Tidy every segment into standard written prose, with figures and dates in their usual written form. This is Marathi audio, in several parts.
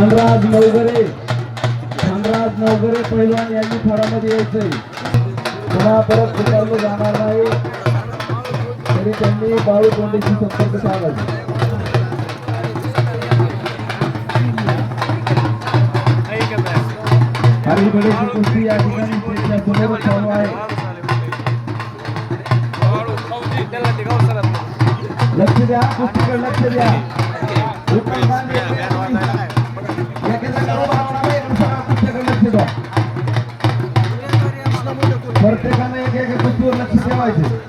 धनराज नवगरे पैलवान यांनी थरामध्ये यायचंय. पुन्हा परत स्वीकारलं जाणार नाही तरी त्यांनी बाळू कोंडेशी संपर्क साधायचा. हरी बडेची कुस्ती या ठिकाणी स्टेजच्या समोर चालू आहे. लक्ष द्या, कुस्तीकडे लक्ष द्या. प्रत्येकाने एक कुस्तीवर लक्ष ठेवायचे.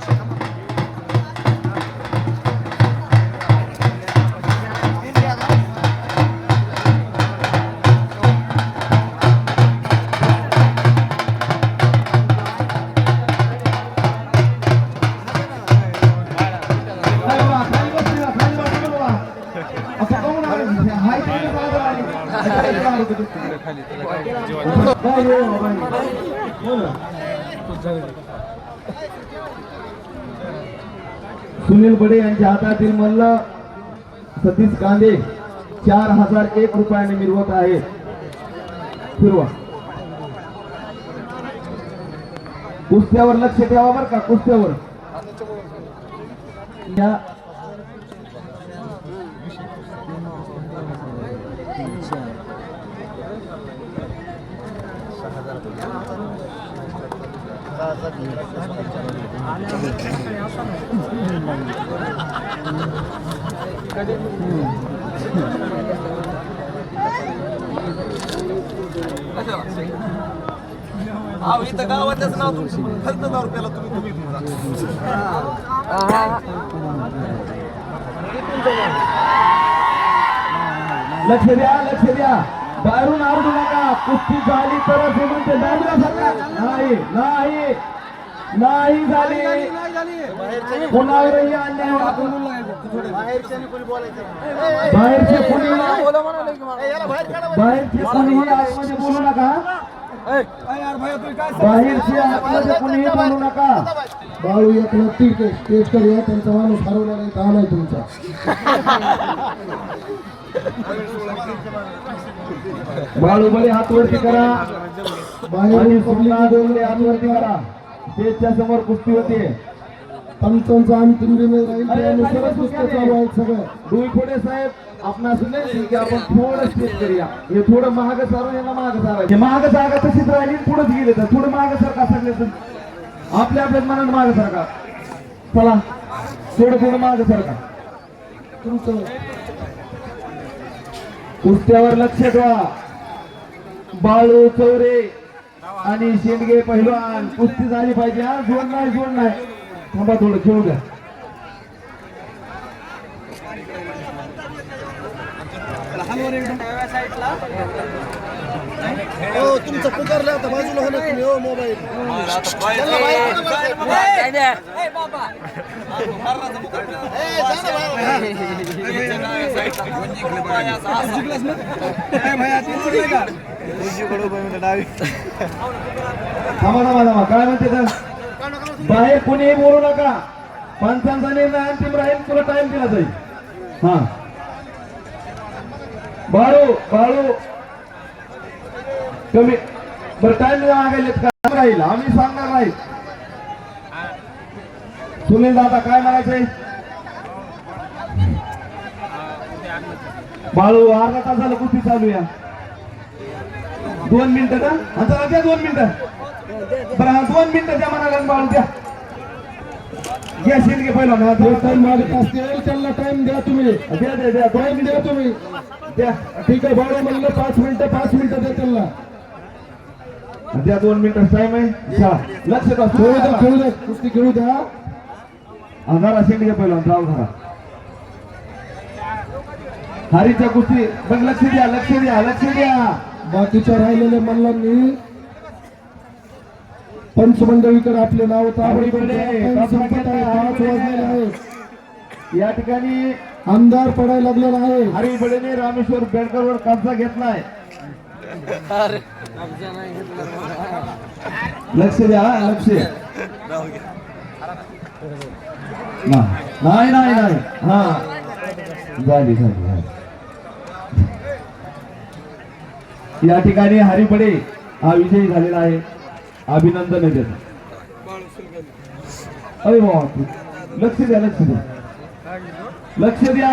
सुनील बडे यांच्या हातातील मल्ल सतीश कांदे 4001 रुपयाने मिळवत आहे. फिरवा. कुस्त्यावर लक्ष ठेवा बर का. कुस्त्यावर इथं गावातच नाव फक्त 10 रुपयाला तुम्ही लक्ष द्या, लक्ष द्या. बाहेरून आरडू नका. कुस्ती झाली तरच हे म्हणते नाही नाही नाही झाली. कोणावरही अन्याय बाहेरचे कोणीही आतमध्ये बोलू नका. बाहेरचे आतमध्ये कोणीही बोलू नका. बाळू एकला स्टेज कर या. त्यांचा माणूस हरवला नाही तर आलाय तुमचा. बाळू बरे हात वरती करा. बाहेर बोलले हात वरती करा. स्टेजच्या समोर कुस्ती होते. पंचांचा अंतिम निर्णय राहील त्यानुसारच कुस्त्या चालू आहेत सगळं. डोईफोडे साहेब आपणास नाही की आपण थोडं स्टेज करूया. हे थोडं महाग सारून यांना महाग सारायचे. महाग जागा तशीच राहिली पुढेच गेले तर थोडं महाग सारखा सगळे आपल्या आपल्याच मनात महाग सारखा. चला थोडं महाग सारखा. तुमचं कुस्त्यावर लक्ष ठेवा. बाळू चौरे आणि शेंडगे पहिलवान कुस्ती झाली पाहिजे. हा जोड नाही थांबा थोडं खेळू द्या. तुमचं पुकारलं आता बाजूला होणार तुम्ही. हो मोबाईल थांबा काय म्हणते तर बाहेर कोणीही बोलू नका. पंचांचा निर्णय अंतिम राहील. तुला टाइम दिला जाईल. हा बाळू कमी बरं टाइम मागायला काय राहील आम्ही सांगणार नाही. सुनील दादा काय म्हणायचंय. बाळू अर्धा तास झालं कुस्ती चालू या. 2 मिनिटं का आता द्या. 2 मिनिटं बरं. हा 2 मिनिटं द्या म्हणाला. बाळू द्या. घ्या शेंडगे पहिला त्यांना टाइम द्या. तुम्ही द्या टाइम द्या. तुम्ही द्या. ठीक आहे. बाळू म्हणलं 5 मिनिटं द्या त्यांना. द्या 2 मिनिटं टाइम आहे. लक्ष द्या. खेळू द्या कुस्ती खेळू द्या. जरा शेंडगे पहिला जाऊ घरा. हरीच्या कुस्ती बघ. लक्ष द्या. बाकीच्या राहिलेल्या मल्लांनी पंचमंडळीकडे आपले नाव वाजलेले आहे. या ठिकाणी अंधार पडायला लागलेला आहे. हरी बडेने रामेश्वर बेडकरवर कब्जा घेतलाय. लक्ष द्या. नाही. हा झाली. या ठिकाणी हरिपडे हा विजयी झालेला आहे. अभिनंदन आहे त्याचं. अरे बाप, लक्ष द्या, लक्ष द्या, लक्ष द्या.